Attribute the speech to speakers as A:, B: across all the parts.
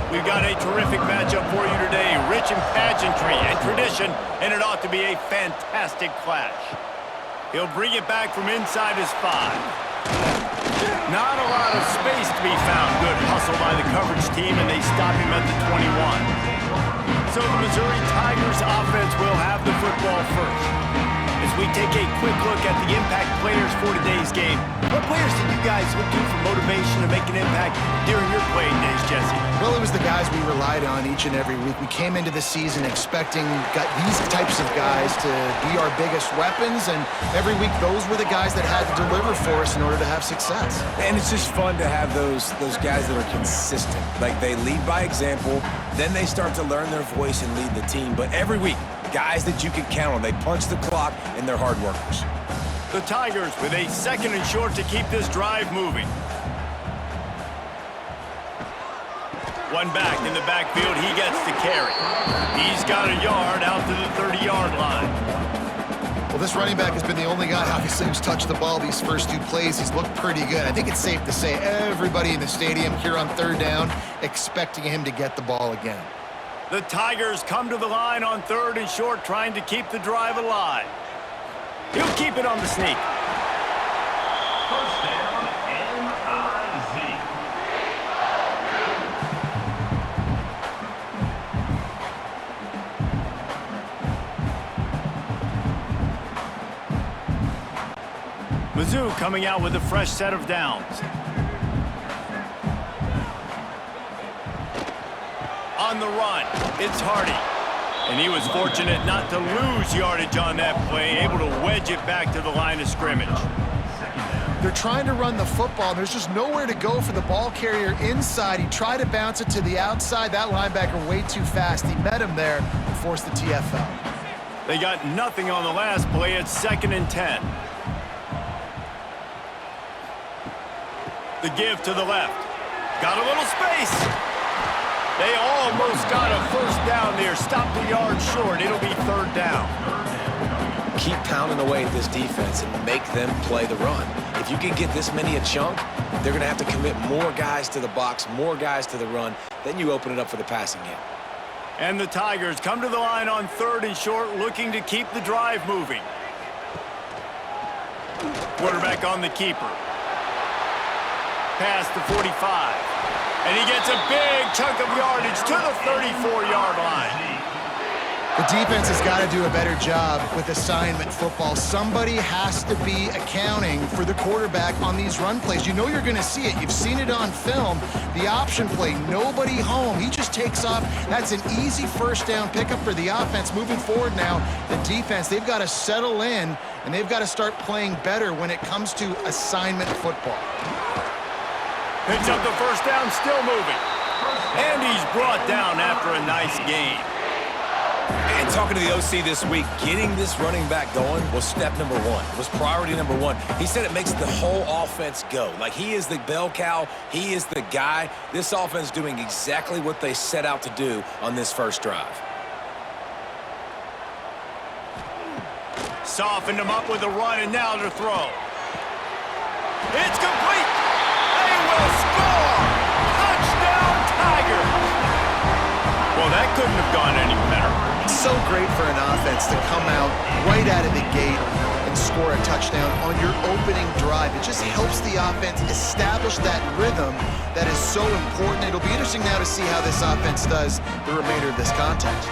A: We've got a terrific matchup for you today, rich in pageantry and tradition, and it ought to be a fantastic clash. He'll bring it back from inside his 5. Not a lot of space to be found. Good hustle by the coverage team, and they stop him at the 21. So the Missouri Tigers offense will have the football first. As we take a quick look at the impact players for today's game, what players did you guys look to for motivation to make an impact during your playing days, Jesse?
B: Well, it was the guys we relied on each and every week. We came into the season expecting these types of guys to be our biggest weapons, and every week those were the guys that had to deliver for us in order to have success.
C: And it's just fun to have those guys that are consistent. Like, they lead by example, then they start to learn their voice and lead the team. But every week, guys that you can count on. They punch the clock, and they're hard workers.
A: The Tigers with a 2nd and short to keep this drive moving. One back in the backfield. He gets the carry. He's got a yard out to the 30-yard line.
B: Well, this running back has been the only guy, obviously, who's touched the ball these first 2 plays. He's looked pretty good. I think it's safe to say everybody in the stadium here on 3rd down expecting him to get the ball again.
A: The Tigers come to the line on 3rd and short, trying to keep the drive alive. He'll keep it on the sneak.
D: First down, MIZ.
A: Mizzou coming out with a fresh set of downs. On the run, it's Hardy. And he was fortunate not to lose yardage on that play, able to wedge it back to the line of scrimmage.
B: They're trying to run the football, and there's just nowhere to go for the ball carrier inside. He tried to bounce it to the outside. That linebacker way too fast. He met him there and forced the TFL.
A: They got nothing on the last play. It's 2nd and 10. The give to the left. Got a little space. They almost got a first down there. Stopped the yard short. It'll be 3rd down.
C: Keep pounding away at this defense and make them play the run. If you can get this many a chunk, they're going to have to commit more guys to the box, more guys to the run. Then you open it up for the passing game.
A: And the Tigers come to the line on 3rd and short, looking to keep the drive moving. Quarterback on the keeper. Past the 45. And he gets a big chunk of yardage to the 34-yard line.
B: The defense has got to do a better job with assignment football. Somebody has to be accounting for the quarterback on these run plays. You know you're going to see it. You've seen it on film. The option play, nobody home. He just takes off. That's an easy first down pickup for the offense. Moving forward now, the defense, they've got to settle in, and they've got to start playing better when it comes to assignment football.
A: Picks up the first down, still moving. And he's brought down after a nice gain.
C: And talking to the OC this week, getting this running back going was step number 1, was priority number 1. He said it makes the whole offense go. Like, he is the bell cow, he is the guy. This offense doing exactly what they set out to do on this first drive.
A: Softened him up with a run, and now to throw. It's complete. They will score. Touchdown, Tigers. Well, that couldn't have gone any better.
B: It's so great for an offense to come out right out of the gate and score a touchdown on your opening drive. It just helps the offense establish that rhythm that is so important. It'll be interesting now to see how this offense does the remainder of this contest.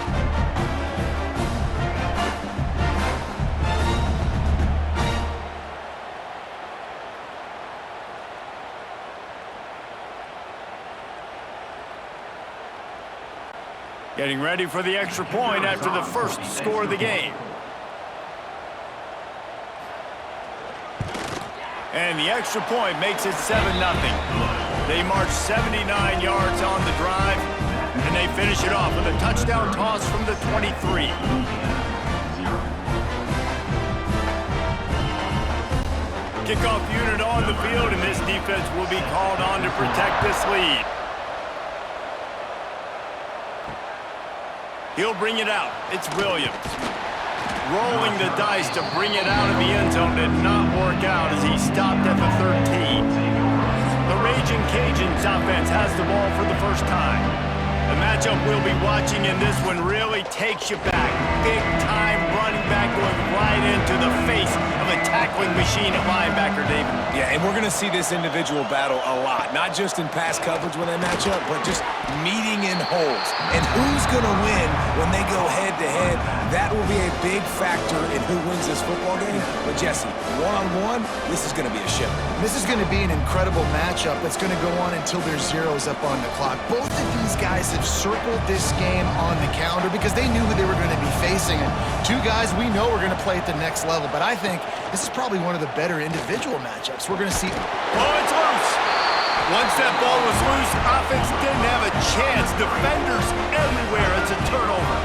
A: Getting ready for the extra point after the first score of the game. And the extra point makes it 7-0. They march 79 yards on the drive, and they finish it off with a touchdown toss from the 23. Kickoff unit on the field, and this defense will be called on to protect this lead. He'll bring it out. It's Williams. Rolling the dice to bring it out of the end zone did not work out as he stopped at the 13. The Raging Cajuns offense has the ball for the first time. matchup we'll be watching in this one really takes you back. Big-time running back going right into the face of a tackling machine at linebacker, David.
C: Yeah, and we're going to see this individual battle a lot, not just in pass coverage when they match up, but just meeting in holes. And who's going to win when they go head-to-head, that will be a big factor in who wins this football game. But, Jesse, one-on-one, this is going to be a show.
B: This is going to be an incredible matchup that's going to go on until there's zeros up on the clock. Both of these guys have circled this game on the calendar because they knew who they were going to be facing. And two guys we know are going to play at the next level. But I think this is probably one of the better individual matchups. We're going to see...
A: Oh, it's loose. Once that ball was loose, offense didn't have a chance. Defenders everywhere. It's a turnover.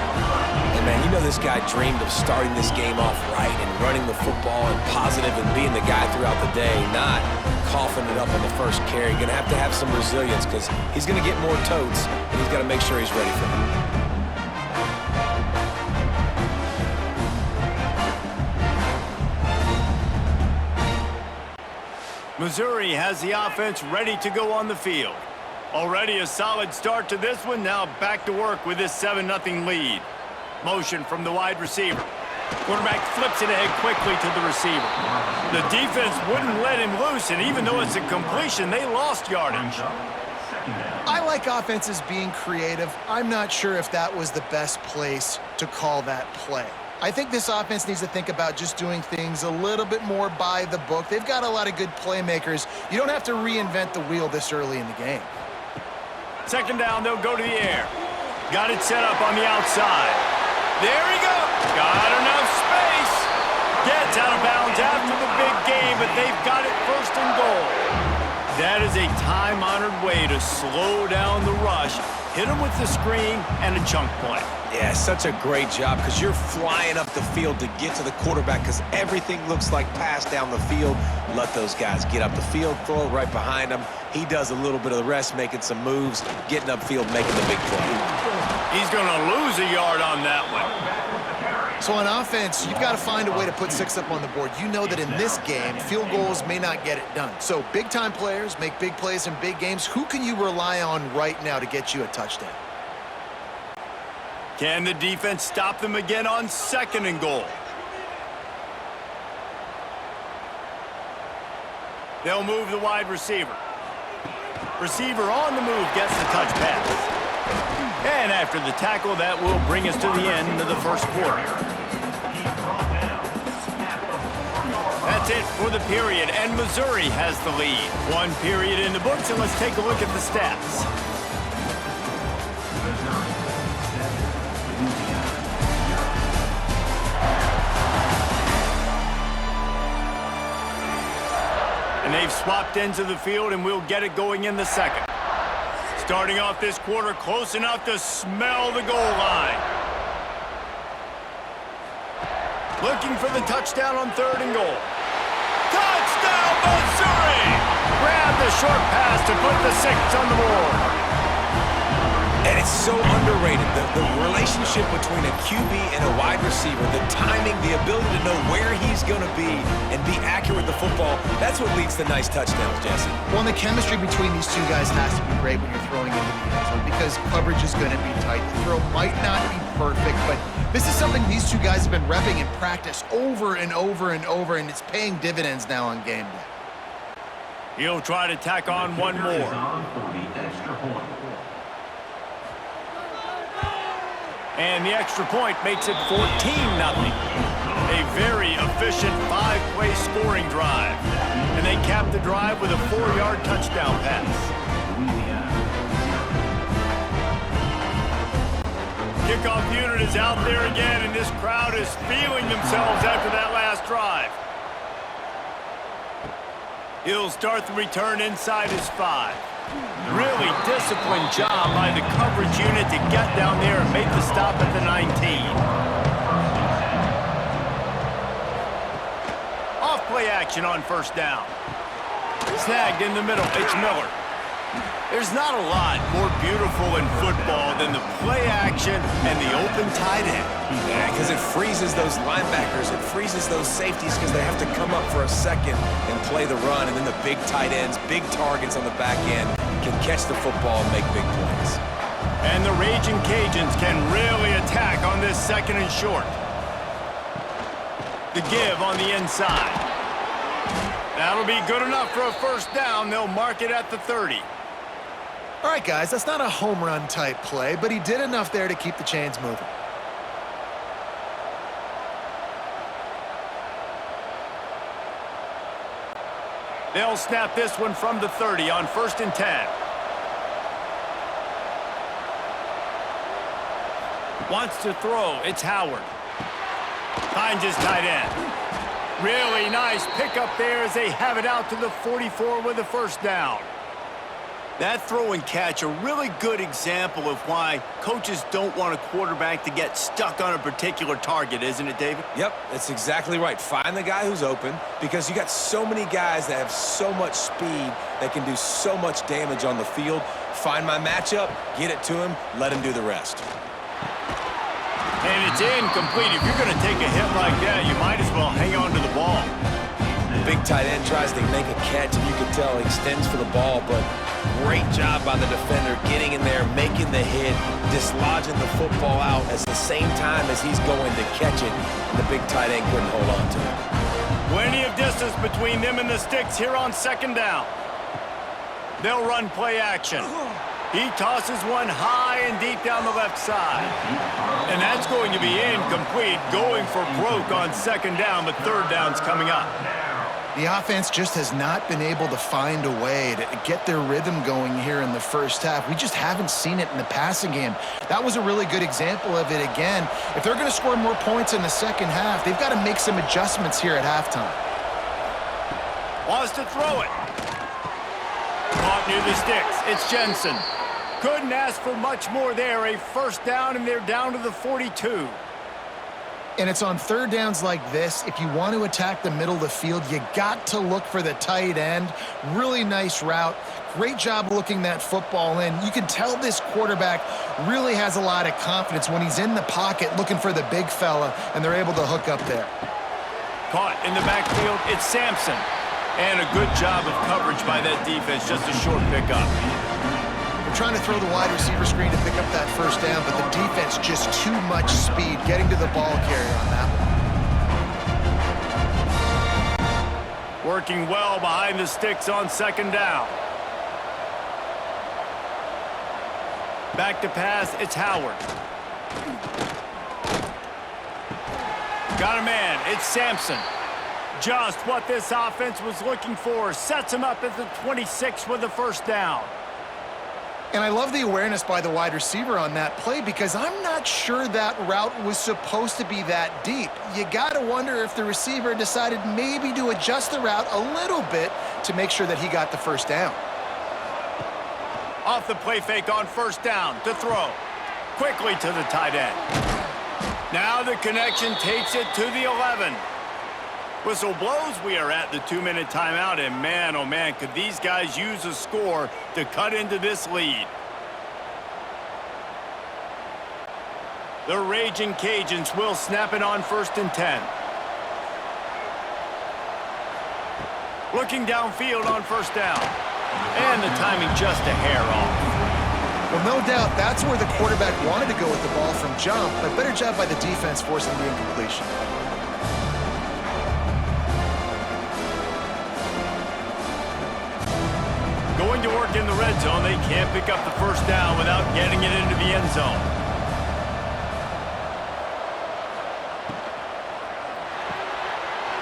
C: And, man, you know this guy dreamed of starting this game off right and running the football and positive and being the guy throughout the day, not coughing it up on the first carry. Going to have some resilience because he's going to get more totes, and he's got to make sure he's ready for them.
A: Missouri has the offense ready to go on the field. Already a solid start to this one. Now back to work with this 7-0 lead. Motion from the wide receiver. Quarterback flips it ahead quickly to the receiver. The defense wouldn't let him loose, and even though it's a completion, they lost yardage.
B: I like offenses being creative. I'm not sure if that was the best place to call that play. I think this offense needs to think about just doing things a little bit more by the book. They've got a lot of good playmakers. You don't have to reinvent the wheel this early in the game.
A: Second down, they'll go to the air. Got it set up on the outside. There he goes. Got enough space. Gets out of bounds after the big game, but they've got it first and goal. That is a time-honored way to slow down the rush, hit him with the screen, and a chunk play.
C: Yeah, such a great job because you're flying up the field to get to the quarterback because everything looks like pass down the field. Let those guys get up the field, throw it right behind him. He does a little bit of the rest, making some moves, getting upfield, making the big play.
A: He's going to lose a yard on that one.
B: So on offense, you've got to find a way to put 6 up on the board. You know that in this game, field goals may not get it done. So big-time players make big plays in big games. Who can you rely on right now to get you a touchdown?
A: Can the defense stop them again on 2nd and goal? They'll move the wide receiver. Receiver on the move gets the touch pass. And after the tackle, that will bring us to the end of the first quarter. That's it for the period, and Missouri has the lead. 1 period in the books, and let's take a look at the stats. And they've swapped ends of the field, and we'll get it going in the second. Starting off this quarter close enough to smell the goal line. Looking for the touchdown on 3rd and goal. Touchdown, Missouri! Grab the short pass to put the 6 on the board.
C: And it's so underrated, the relationship between a QB and a wide receiver, the timing, the ability to know where he's going to be and be accurate with the football, that's what leads to nice touchdowns, Jesse.
B: Well, and the chemistry between these two guys has to be great when you're throwing into the end zone because coverage is going to be tight. The throw might not be perfect, but this is something these two guys have been repping in practice over and over and over, and it's paying dividends now on game day.
A: He'll try to tack on one more. And the extra point makes it 14-0. A very efficient 5-play scoring drive. And they cap the drive with a 4-yard touchdown pass. Kickoff unit is out there again, and this crowd is feeling themselves after that last drive. He'll start the return inside his 5. Really disciplined job by the coverage unit to get down there and make the stop at the 19. Off play action on 1st down. Snagged in the middle. It's Miller. There's not a lot more beautiful in football than the play action and the open tight end.
C: Yeah, because it freezes those linebackers. It freezes those safeties because they have to come up for a second and play the run. And then the big tight ends, big targets on the back end can catch the football and make big plays.
A: And the rate Raging Cajuns can really attack on this 2nd and short. The give on the inside. That'll be good enough for a first down. They'll mark it at the 30.
B: All right, guys, that's not a home run type play, but he did enough there to keep the chains moving.
A: They'll snap this one from the 30 on 1st and 10. Wants to throw. It's Howard. Finds his tight end. Really nice pickup there as they have it out to the 44 with a first down. That throw and catch, a really good example of why coaches don't want a quarterback to get stuck on a particular target, isn't it, David?
C: Yep, that's exactly right. Find the guy who's open, because you got so many guys that have so much speed that can do so much damage on the field. Find my matchup, get it to him, let him do the rest.
A: And it's incomplete. If you're going to take a hit like that, you might as well hang on to the ball.
C: Big tight end tries to make a catch, and you can tell he extends for the ball, but great job by the defender getting in there, making the hit, dislodging the football out at the same time as he's going to catch it, and the big tight end couldn't hold on to it.
A: Plenty of distance between them and the sticks here on 2nd down. They'll run play action. He tosses one high and deep down the left side. And that's going to be incomplete, going for broke on 2nd down, but 3rd down's coming up.
B: The offense just has not been able to find a way to get their rhythm going here in the first half. We just haven't seen it in the passing game. That was a really good example of it again. If they're going to score more points in the second half, they've got to make some adjustments here at halftime.
A: Wants to throw it. Caught near the sticks. It's Jensen. Couldn't ask for much more there. A first down, and they're down to the 42.
B: And it's on 3rd downs like this. If you want to attack the middle of the field, you got to look for the tight end. Really nice route. Great job looking that football in. You can tell this quarterback really has a lot of confidence when he's in the pocket looking for the big fella, and they're able to hook up there.
A: Caught in the backfield, it's Sampson. And a good job of coverage by that defense, just a short pickup.
B: They're trying to throw the wide receiver screen to pick up that first down, but the defense just too much speed getting to the ball carrier on that one.
A: Working well behind the sticks on 2nd down. Back to pass, it's Howard. Got a man, it's Sampson. Just what this offense was looking for. Sets him up at the 26 with the first down.
B: And I love the awareness by the wide receiver on that play, because I'm not sure that route was supposed to be that deep. You got to wonder if the receiver decided maybe to adjust the route a little bit to make sure that he got the first down.
A: Off the play fake on 1st down to throw. Quickly to the tight end. Now the connection takes it to the 11. Whistle blows. We are at the 2-minute timeout, and man, oh man, could these guys use a score to cut into this lead. The Raging Cajuns will snap it on 1st and 10. Looking downfield on 1st down. And the timing just a hair off.
B: Well, no doubt that's where the quarterback wanted to go with the ball from jump, but better job by the defense forcing the incompletion.
A: Going to work in the red zone. They can't pick up the first down without getting it into the end zone.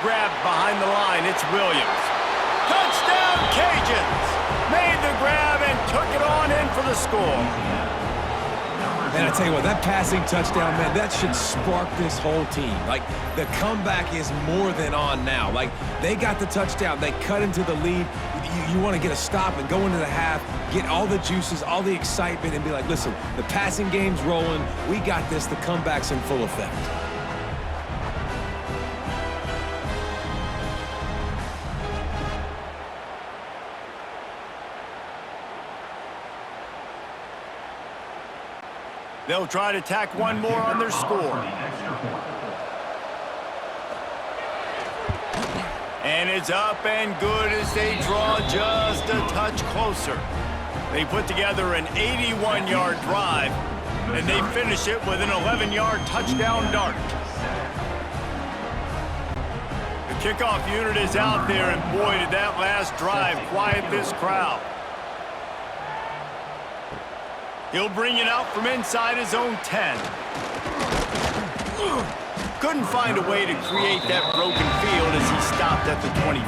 A: Grabbed behind the line. It's Williams. Touchdown, Cajuns! Made the grab and took it on in for the score.
C: Man, I tell you what, that passing touchdown, man, that should spark this whole team. Like, the comeback is more than on now. Like, they got the touchdown. They cut into the lead. You want to get a stop and go into the half, get all the juices, all the excitement, and be like, listen, the passing game's rolling. We got this. The comeback's in full effect.
A: They'll try to tack one more on their score. And it's up and good as they draw just a touch closer. They put together an 81-yard drive. and they finish it with an 11-yard touchdown dart. The kickoff unit is out there, and boy, did that last drive quiet this crowd. He'll bring it out from inside his own 10. Couldn't find a way to create that broken field as he stopped at the 25.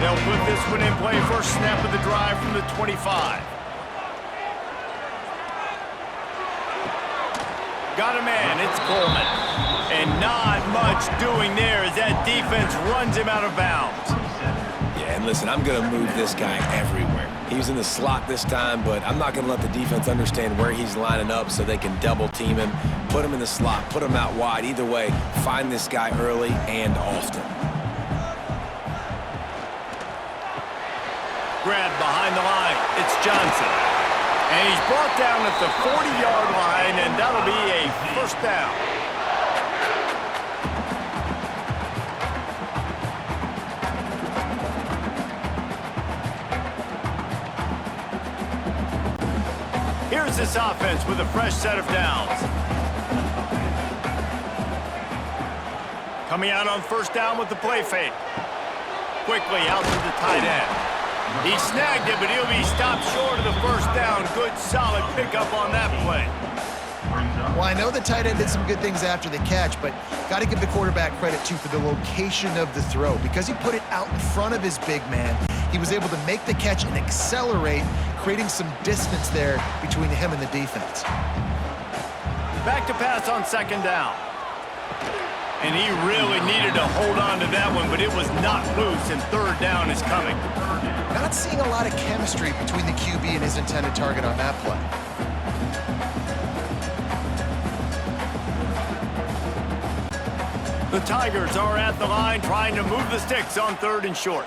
A: They'll put this one in play, first snap of the drive from the 25. Got a man, it's Coleman. And not much doing there as that defense runs him out of bounds.
C: Yeah, and listen, I'm going to move this guy everywhere. He was in the slot this time, but I'm not going to let the defense understand where he's lining up so they can double team him, put him in the slot, put him out wide. Either way, find this guy early and often.
A: Grab behind the line, it's Johnson. And he's brought down at the 40-yard line, and that'll be a first down. Here's this offense with a fresh set of downs. Coming out on first down with the play fake. Quickly out to the tight end. He snagged it, but he'll be stopped short of the first down. Good, solid pickup on that play.
B: Well, I know the tight end did some good things after the catch, but got to give the quarterback credit, too, for the location of the throw. Because he put it out in front of his big man, he was able to make the catch and accelerate, creating some distance there between him and the defense.
A: Back to pass on second down. And he really needed to hold on to that one, but it was not loose, and third down is coming.
B: Not seeing a lot of chemistry between the QB and his intended target on that play.
A: The Tigers are at the line trying to move the sticks on third and short.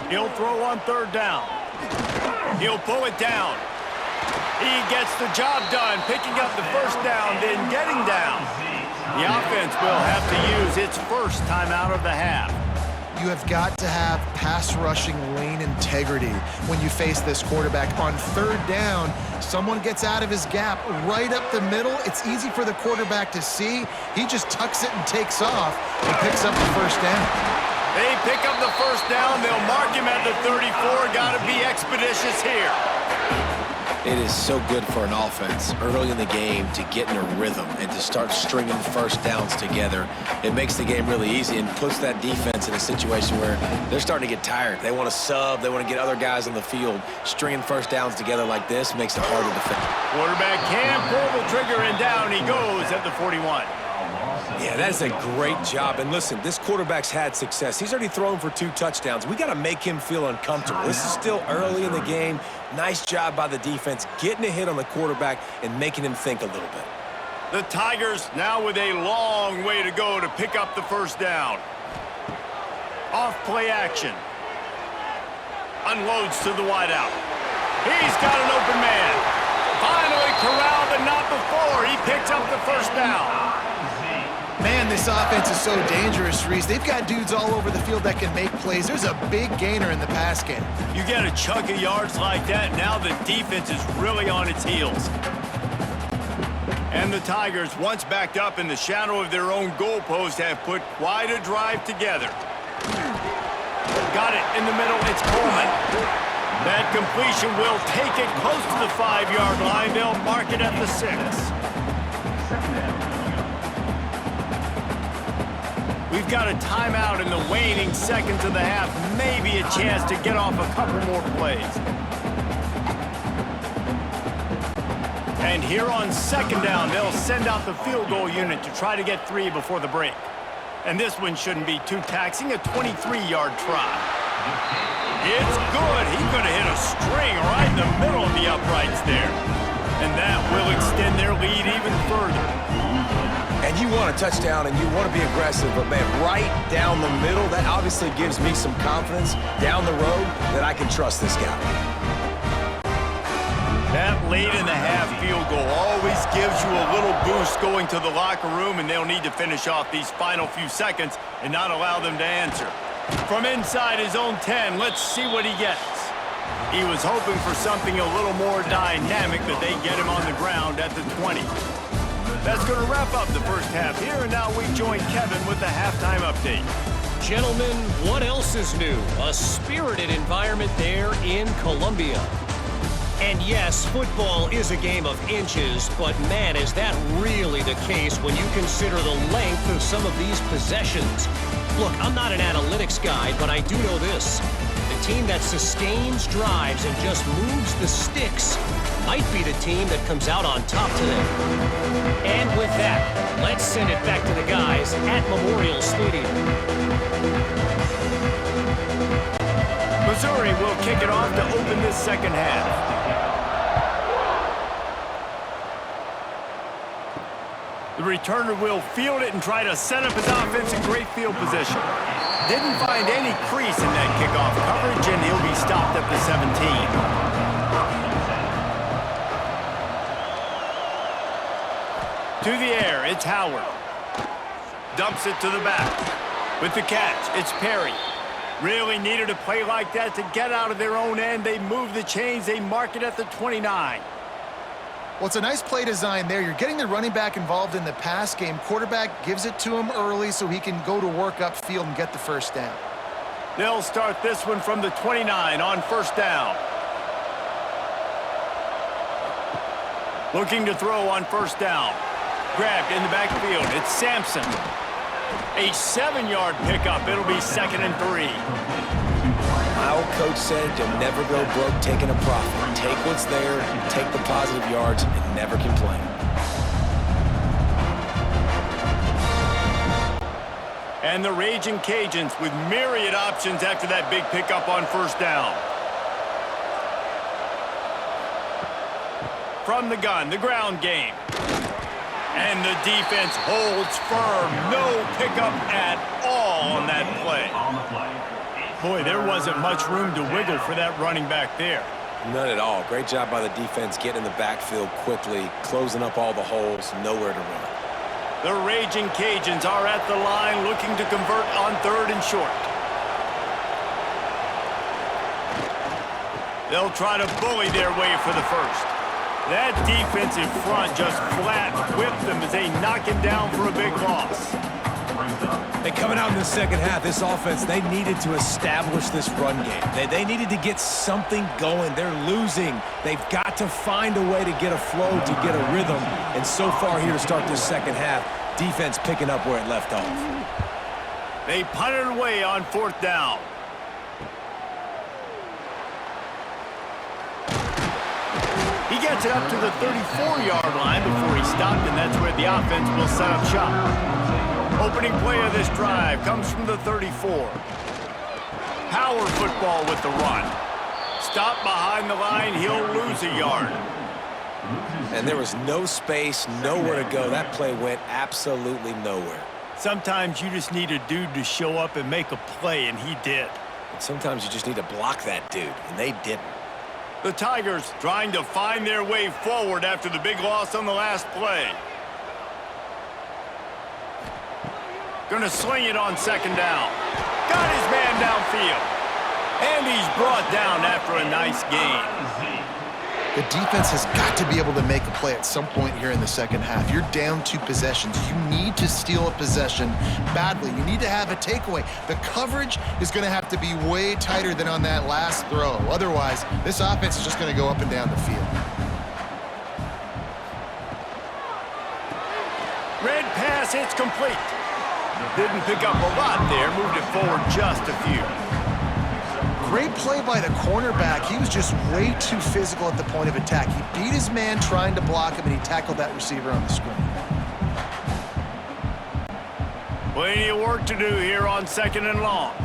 A: He'll throw on third down. He'll pull it down. He gets the job done, picking up the first down, then getting down. The offense will have to use its first timeout of the half.
B: You have got to have pass rushing lane integrity when you face this quarterback. On third down, someone gets out of his gap right up the middle. It's easy for the quarterback to see. He just tucks it and takes off and picks up the first down.
A: They pick up the first down. They'll mark him at the 34. Got to be expeditious here.
C: It is so good for an offense early in the game to get in a rhythm and to start stringing first downs together. It makes the game really easy and puts that defense in a situation where they're starting to get tired. They want to sub. They want to get other guys on the field. Stringing first downs together like this makes it hard to defend.
A: Quarterback can pull the trigger, and down he goes at the 41.
C: Yeah, that's a great job. And listen, this quarterback's had success. He's already thrown for 2 touchdowns. We got to make him feel uncomfortable. This is still early in the game. Nice job by the defense, getting a hit on the quarterback and making him think a little bit.
A: The Tigers now with a long way to go to pick up the first down. Off play action. Unloads to the wideout. He's got an open man. Finally corralled, but not before. He picks up the first down.
B: Man, this offense is so dangerous, Reese. They've got dudes all over the field that can make plays. There's a big gainer in the pass game.
A: You get a chunk of yards like that, now the defense is really on its heels. And the Tigers, once backed up in the shadow of their own goalpost, have put quite a drive together. Got it in the middle, it's Coleman. That completion will take it close to the 5-yard line. They'll mark it at the 6. We've got a timeout in the waning seconds of the half. Maybe a chance to get off a couple more plays. And here on second down, they'll send out the field goal unit to try to get 3 before the break. And this one shouldn't be too taxing, a 23-yard try. It's good. He's going to hit a string right in the middle of the uprights there. And that will extend their lead even further.
C: And you want a touchdown and you want to be aggressive, but man, right down the middle, that obviously gives me some confidence down the road that I can trust this guy.
A: That late in the half field goal always gives you a little boost going to the locker room, and they'll need to finish off these final few seconds and not allow them to answer. From inside his own 10, let's see what he gets. He was hoping for something a little more dynamic, but they get him on the ground at the 20. That's going to wrap up the first half here, and now we join Kevin with the halftime update.
E: Gentlemen, what else is new? A spirited environment there in Columbia. And yes, football is a game of inches, but man, is that really the case when you consider the length of some of these possessions. Look, I'm not an analytics guy, but I do know this. The team that sustains drives and just moves the sticks might be the team that comes out on top today. And with that, let's send it back to the guys at Memorial Stadium.
A: Missouri will kick it off to open this second half. The returner will field it and try to set up his offense in great field position. Didn't find any crease in that kickoff coverage, and he'll be stopped at the 17. To the air, it's Howard. Dumps it to the back. With the catch, it's Perry. Really needed a play like that to get out of their own end. They move the chains. They mark it at the 29.
B: Well, it's a nice play design there. You're getting the running back involved in the pass game. Quarterback gives it to him early so he can go to work upfield and get the first down.
A: They'll start this one from the 29 on first down. Looking to throw on first down. Grabbed in the backfield. It's Sampson. A 7-yard pickup. It'll be 2nd and 3.
C: My old coach said you'll never go broke taking a profit. Take what's there, take the positive yards, and never complain.
A: And the Raging Cajuns with myriad options after that big pickup on first down. From the gun, the ground game. And the defense holds firm. No pickup at all on that play. Boy, there wasn't much room to wiggle for that running back there.
C: None at all. Great job by the defense getting in the backfield quickly, closing up all the holes, nowhere to run.
A: The Raging Cajuns are at the line looking to convert on 3rd and short. They'll try to bully their way for the first. That defensive front just flat whipped them as they knock him down for a big loss.
C: And coming out in the second half, this offense, they needed to establish this run game. They needed to get something going. They're losing. They've got to find a way to get a flow, to get a rhythm. And so far here to start this second half, defense picking up where it left off.
A: They punted away on 4th down. He gets it up to the 34-yard line before he stopped, and that's where the offense will set up shop. Opening play of this drive comes from the 34. Power football with the run. Stop behind the line, he'll lose a yard.
C: And there was no space, nowhere to go. That play went absolutely nowhere.
A: Sometimes you just need a dude to show up and make a play, and he did.
C: And sometimes you just need to block that dude, and they didn't.
A: The Tigers trying to find their way forward after the big loss on the last play. Gonna sling it on 2nd down. Got his man downfield. And he's brought down after a nice gain.
B: The defense has got to be able to make a play at some point here in the second half. You're down 2 possessions. You need to steal a possession badly. You need to have a takeaway. The coverage is going to have to be way tighter than on that last throw. Otherwise, this offense is just going to go up and down the field.
A: Red pass, it's complete. Didn't pick up a lot there. Moved it forward just a few.
B: Great play by the cornerback. He was just way too physical at the point of attack. He beat his man trying to block him, and he tackled that receiver on the screen.
A: Plenty of work to do here on 2nd and long.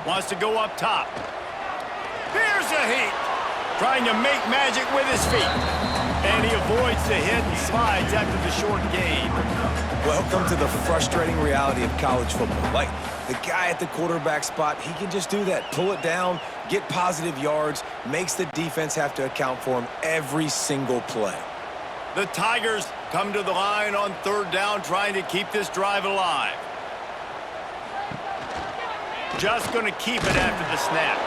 A: Wants to go up top. Here's a heat. Trying to make magic with his feet. And he avoids the hit and slides after the short gain.
C: Welcome to the frustrating reality of college football. Like, the guy at the quarterback spot, he can just do that. Pull it down, get positive yards, makes the defense have to account for him every single play.
A: The Tigers come to the line on 3rd down, trying to keep this drive alive. Just going to keep it after the snap.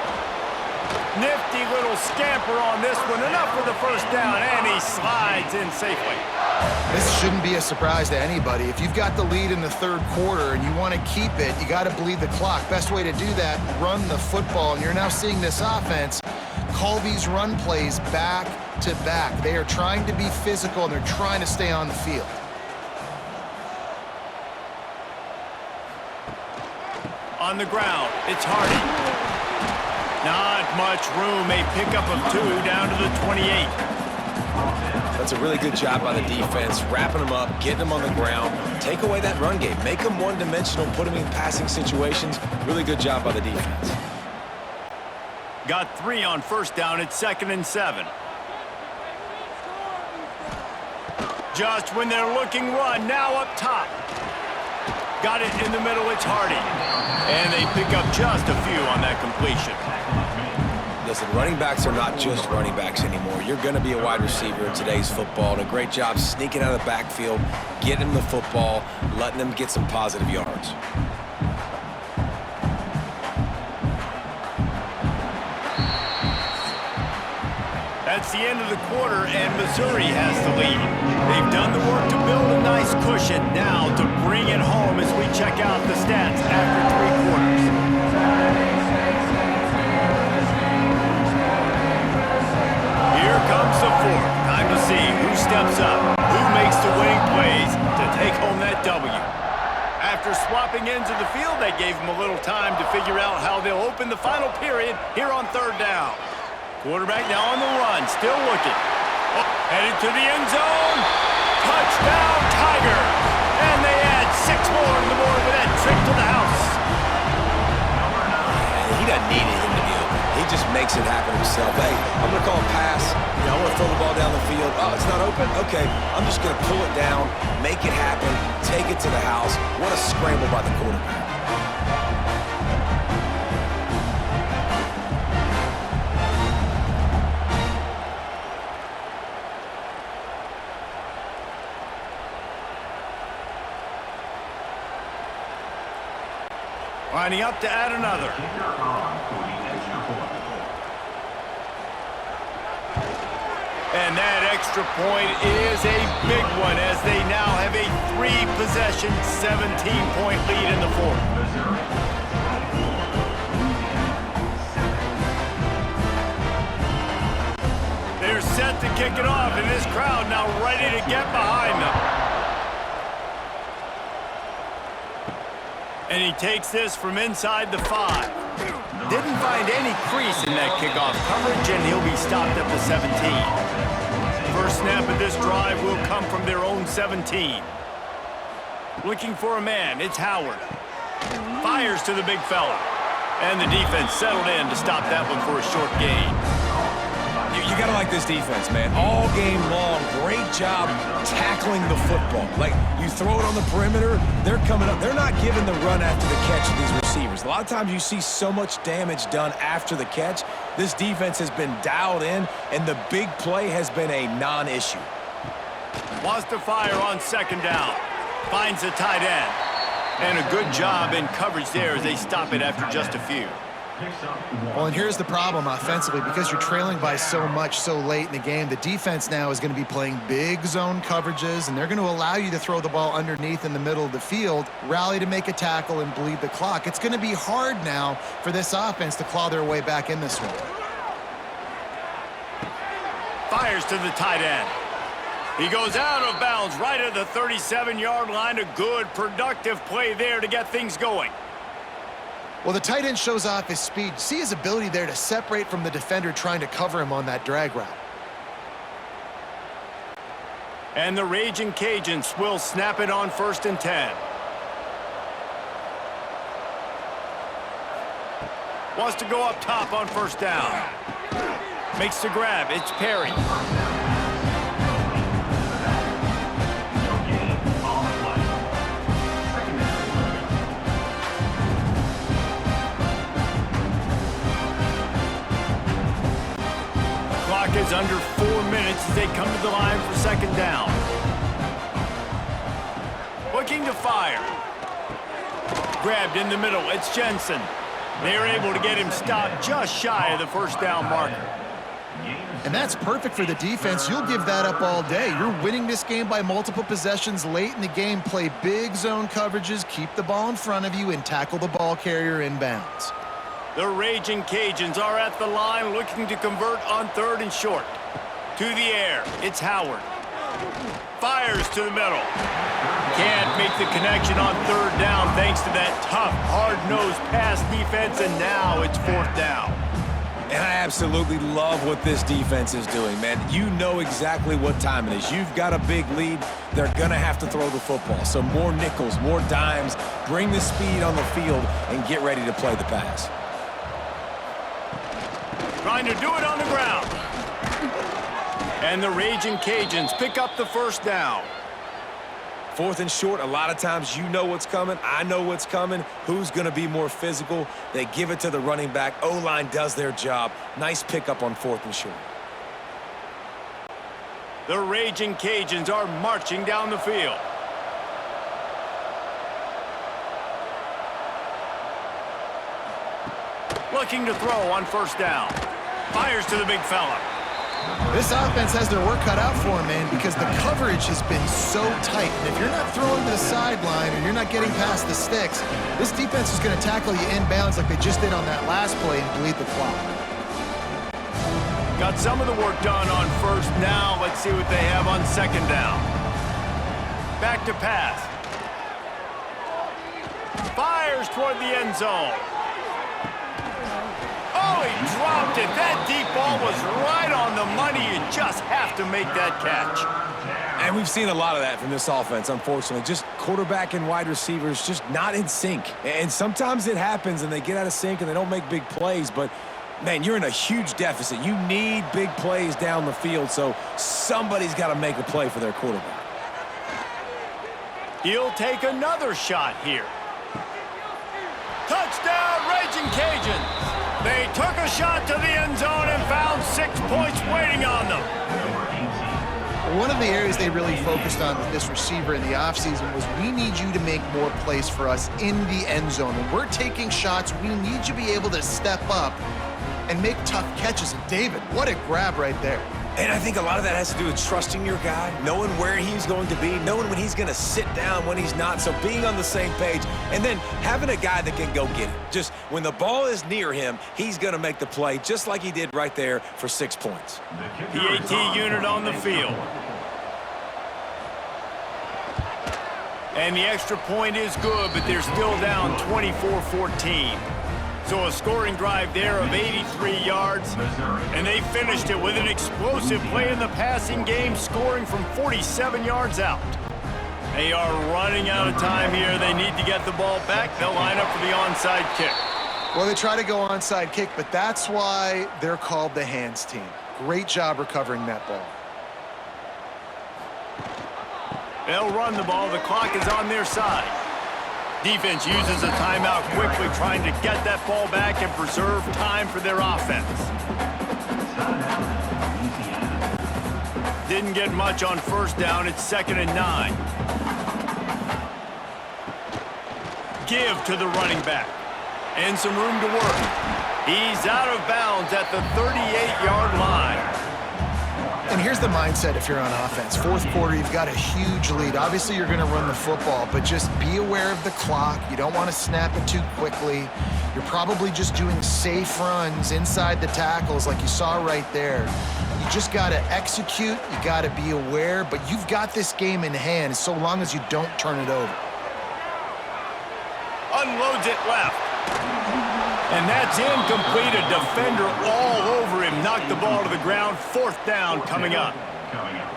A: Nifty little scamper on this one. Enough for the first down, and he slides in safely.
B: This shouldn't be a surprise to anybody. If you've got the lead in the third quarter and you want to keep it, you got to bleed the clock. Best way to do that, run the football. And you're now seeing this offense call these run plays back to back. They are trying to be physical, and they're trying to stay on the field.
A: On the ground, it's Hardy. Not much room, a pickup of 2 down to the 28.
C: That's a really good job by the defense, wrapping them up, getting them on the ground. Take away that run game. Make them one-dimensional, put them in passing situations. Really good job by the defense.
A: Got 3 on first down at 2nd and 7. Just when they're looking run, now up top. Got it in the middle, it's Hardy. And they pick up just a few on that completion.
C: Listen, running backs are not just running backs anymore. You're going to be a wide receiver in today's football. And a great job sneaking out of the backfield, getting them the football, letting them get some positive yards.
A: That's the end of the quarter, and Missouri has the lead. They've done the work to build a nice cushion. Now to bring it home as we check out the stats after 3 quarters. Here comes the fourth. Time to see who steps up, who makes the winning plays to take home that W. After swapping ends of the field, they gave them a little time to figure out how they'll open the final period here on 3rd down. Quarterback now on the run, still looking. Oh, headed to the end zone. Touchdown, Tigers! And they add 6 more on the board with that trip to the house.
C: He doesn't need anything to be open. He just makes it happen himself. Hey, I'm going to call a pass. I'm going to throw the ball down the field. Oh, it's not open? Okay, I'm just going to pull it down, make it happen, take it to the house. What a scramble by the quarterback.
A: Lining up to add another. And that extra point is a big one as they now have a 3-possession, 17-point lead in the fourth. They're set to kick it off, and this crowd now ready to get behind them. And he takes this from inside the 5. Didn't find any crease in that kickoff coverage, and he'll be stopped at the 17. First snap of this drive will come from their own 17. Looking for a man, it's Howard. Fires to the big fella. And the defense settled in to stop that one for a short gain.
C: You got to like this defense, man. All game long, great job tackling the football. Like, you throw it on the perimeter, they're coming up. They're not giving the run after the catch to these receivers. A lot of times you see so much damage done after the catch. This defense has been dialed in, and the big play has been a non-issue.
A: Wants to fire on 2nd down. Finds the tight end. And a good job in coverage there as they stop it after just a few.
B: Well, and here's the problem offensively. Because you're trailing by so much so late in the game, the defense now is going to be playing big zone coverages, and they're going to allow you to throw the ball underneath in the middle of the field, rally to make a tackle, and bleed the clock. It's going to be hard now for this offense to claw their way back in this one.
A: Fires to the tight end. He goes out of bounds right at the 37-yard line. A good, productive play there to get things going.
B: Well, the tight end shows off his speed. See his ability there to separate from the defender trying to cover him on that drag route.
A: And the Raging Cajuns will snap it on 1st and 10. Wants to go up top on 1st down. Makes the grab. It's Perry. Clock is under 4 minutes as they come to the line for 2nd down. Looking to fire. Grabbed in the middle. It's Jensen. They were able to get him stopped just shy of the first down marker.
B: And that's perfect for the defense. You'll give that up all day. You're winning this game by multiple possessions late in the game. Play big zone coverages, keep the ball in front of you, and tackle the ball carrier inbounds.
A: The Raging Cajuns are at the line looking to convert on 3rd and short. To the air, it's Howard. Fires to the middle. Can't make the connection on 3rd down thanks to that tough, hard-nosed pass defense, and now it's 4th down.
C: And I absolutely love what this defense is doing, man. You know exactly what time it is. You've got a big lead. They're going to have to throw the football. So more nickels, more dimes, bring the speed on the field, and get ready to play the pass.
A: Trying to do it on the ground. And the Raging Cajuns pick up the 1st down.
C: 4th and short, a lot of times you know what's coming. I know what's coming. Who's going to be more physical? They give it to the running back. O-line does their job. Nice pickup on 4th and short.
A: The Raging Cajuns are marching down the field. Looking to throw on 1st down. Fires to the big fella.
B: This offense has their work cut out for them, man, because the coverage has been so tight. And if you're not throwing to the sideline or you're not getting past the sticks, this defense is going to tackle you inbounds like they just did on that last play and bleed the clock.
A: Got some of the work done on 1st. Now let's see what they have on 2nd down. Back to pass. Fires toward the end zone. Oh, he dropped it. That deep ball was right on the money. You just have to make that catch.
C: And we've seen a lot of that from this offense, unfortunately. Just quarterback and wide receivers just not in sync. And sometimes it happens and they get out of sync and they don't make big plays. But, man, you're in a huge deficit. You need big plays down the field, so somebody's got to make a play for their quarterback.
A: He'll take another shot here. Touchdown, Raging Cajuns! They took a shot to the end zone and found 6 points waiting on them.
B: One of the areas they really focused on with this receiver in the offseason was we need you to make more plays for us in the end zone. When we're taking shots, we need you to be able to step up and make tough catches. And David, what a grab right there.
C: And I think a lot of that has to do with trusting your guy, knowing where he's going to be, knowing when he's going to sit down, when he's not, so being on the same page, and then having a guy that can go get it. Just when the ball is near him, he's going to make the play, just like he did right there for 6 points.
A: PAT unit on the field. And the extra point is good, but they're still down 24-14. So a scoring drive there of 83 yards, and they finished it with an explosive play in the passing game, scoring from 47 yards out. They are running out of time here. They need to get the ball back. They'll line up for the onside kick.
B: Well, they try to go onside kick, but that's why they're called the hands team. Great job recovering that ball.
A: They'll run the ball. The clock is on their side. Defense uses a timeout quickly, trying to get that ball back and preserve time for their offense. Didn't get much on 1st down. It's 2nd and 9. Give to the running back. And some room to work. He's out of bounds at the 38-yard line.
B: And here's the mindset if you're on offense. 4th quarter, you've got a huge lead. Obviously, you're going to run the football, but just be aware of the clock. You don't want to snap it too quickly. You're probably just doing safe runs inside the tackles like you saw right there. You just got to execute. You got to be aware, but you've got this game in hand so long as you don't turn it over.
A: Unloads it left. And that's incomplete. A defender all over him. Knocked the ball to the ground. 4th down coming up.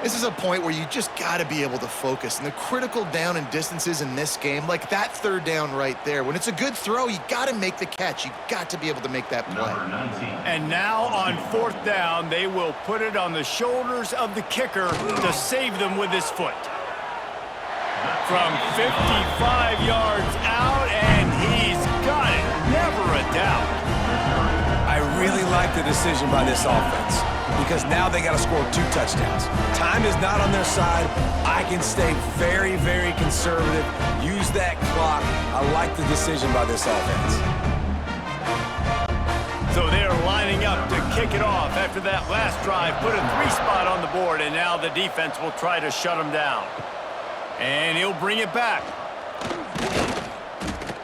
B: This is a point where you just got to be able to focus. And the critical down and distances in this game, like that 3rd down right there, when it's a good throw, you got to make the catch. You got to be able to make that play.
A: And now on 4th down, they will put it on the shoulders of the kicker to save them with his foot. From 55 yards out, and he's got it. Never a doubt.
C: I really like the decision by this offense because now they got to score 2 touchdowns. Time is not on their side. I can stay very, very conservative, use that clock. I like the decision by this offense.
A: lining up to kick it off after that last drive. Put a 3-spot on the board, and now the defense will try to shut him down. And he'll bring it back.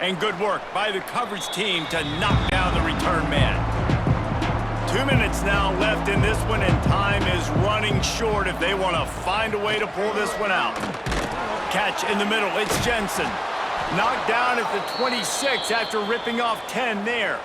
A: And good work by the coverage team to knock down the return man. 2 minutes now left in this one, and time is running short if they want to find a way to pull this one out. Catch in the middle. It's Jensen. Knocked down at the 26 after ripping off 10 there.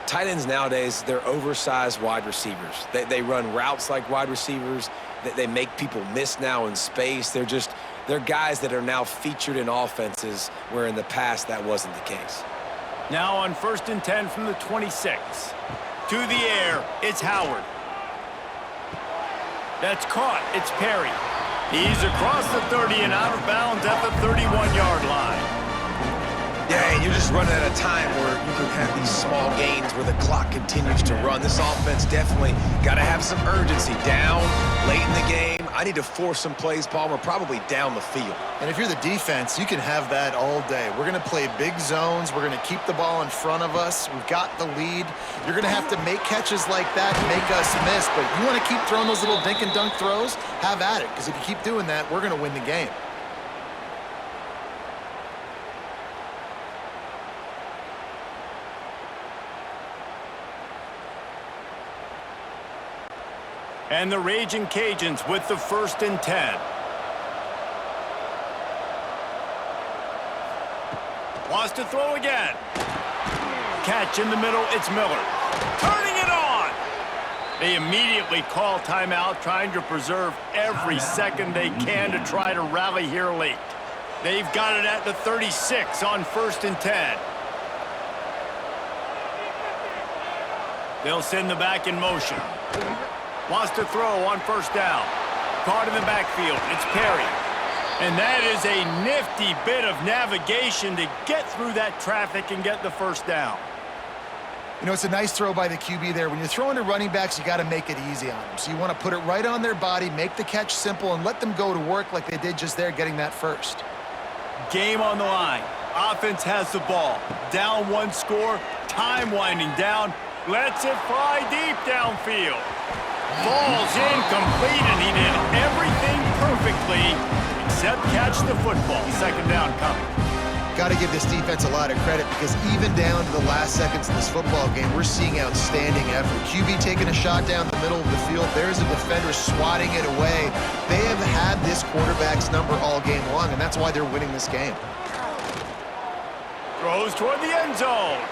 C: Tight ends nowadays, they're oversized wide receivers. They run routes like wide receivers. They make people miss now in space. They're guys that are now featured in offenses where in the past that wasn't the case.
A: Now on 1st and 10 from the 26. To the air, it's Howard. That's caught. It's Perry. He's across the 30 and out of bounds at the 31-yard line.
C: Yeah, and you're just running at a time where you can have these small gains where the clock continues to run. This offense definitely got to have some urgency. Down, late in the game. I need to force some plays, Palmer, probably down the field.
B: And if you're the defense, you can have that all day. We're going to play big zones. We're going to keep the ball in front of us. We've got the lead. You're going to have to make catches like that and make us miss. But you want to keep throwing those little dink and dunk throws? Have at it, because if you keep doing that, we're going to win the game.
A: And the Raging Cajuns with the 1st and 10. Wants to throw again. Catch in the middle, it's Miller. Turning it on! They immediately call timeout, trying to preserve every second they can to try to rally here late. They've got it at the 36 on 1st and 10. They'll send the back in motion. Wants to throw on 1st down. Caught in the backfield. It's Perry. And that is a nifty bit of navigation to get through that traffic and get the 1st down.
B: You know, it's a nice throw by the QB there. When you're throwing to running backs, you got to make it easy on them. So you want to put it right on their body, make the catch simple, and let them go to work like they did just there, getting that 1st.
A: Game on the line. Offense has the ball. Down 1 score. Time winding down. Lets it fly deep downfield. Falls incomplete, and he did everything perfectly except catch the football. 2nd down coming.
B: Got to give this defense a lot of credit, because even down to the last seconds of this football game, we're seeing outstanding effort. QB taking a shot down the middle of the field. There's a defender swatting it away. They have had this quarterback's number all game long, and that's why they're winning this game.
A: Throws toward the end zone.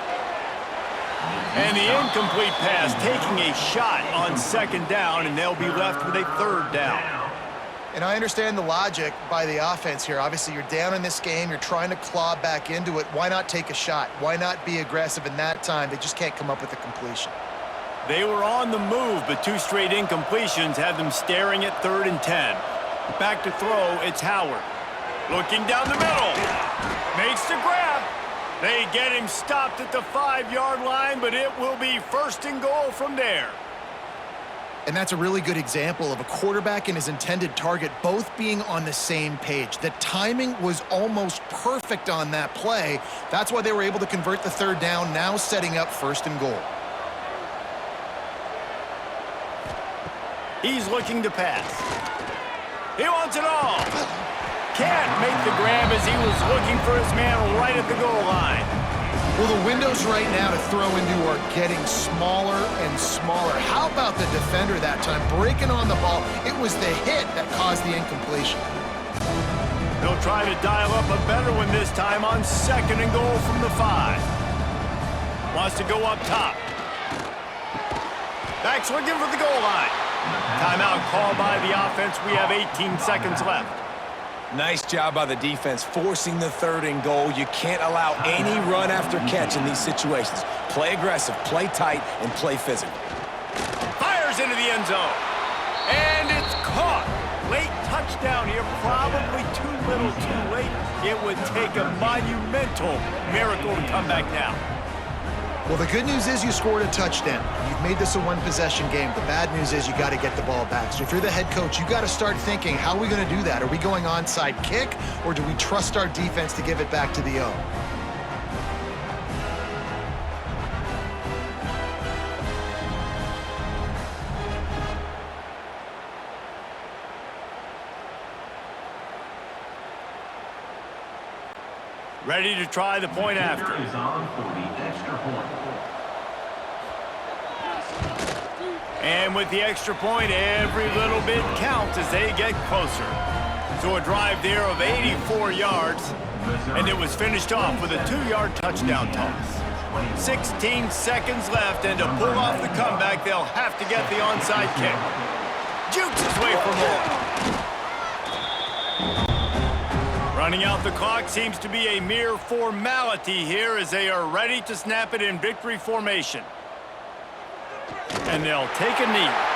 A: And the incomplete pass, taking a shot on 2nd down, and they'll be left with a 3rd down.
B: And I understand the logic by the offense here. Obviously, you're down in this game. You're trying to claw back into it. Why not take a shot? Why not be aggressive in that time? They just can't come up with a completion.
A: They were on the move, but 2 straight incompletions had them staring at 3rd and 10. Back to throw, it's Howard. Looking down the middle. Makes the grab. They get him stopped at the 5-yard line, but it will be 1st and goal from there.
B: And that's a really good example of a quarterback and his intended target both being on the same page. The timing was almost perfect on that play. That's why they were able to convert the 3rd down, now setting up 1st and goal.
A: He's looking to pass. He wants it all. Can't make the grab as he was looking for his man right at the goal line.
B: Well, the windows right now to throw into are getting smaller and smaller. How about the defender that time breaking on the ball? It was the hit that caused the incompletion.
A: They'll try to dial up a better one this time on 2nd and goal from the 5. Wants to go up top. Back's looking for the goal line. Timeout called by the offense. We have 18 seconds left.
C: Nice job by the defense, forcing the 3rd and goal. You can't allow any run after catch in these situations. Play aggressive, play tight, and play physical.
A: Fires into the end zone. And it's caught. Late touchdown here, probably too little too late. It would take a monumental miracle to come back now.
B: Well, the good news is you scored a touchdown. You've made this a one-possession game. The bad news is you got to get the ball back. So if you're the head coach, you got to start thinking, how are we going to do that? Are we going onside kick, or do we trust our defense to give it back to the O?
A: Ready to try the point after.
D: Is on for the extra point.
A: And with the extra point, every little bit counts as they get closer. So a drive there of 84 yards, and it was finished off with a 2-yard touchdown toss. 16 seconds left, and to pull off the comeback, they'll have to get the onside kick. Jukes his way for more. Running out the clock seems to be a mere formality here as they are ready to snap it in victory formation. And they'll take a knee.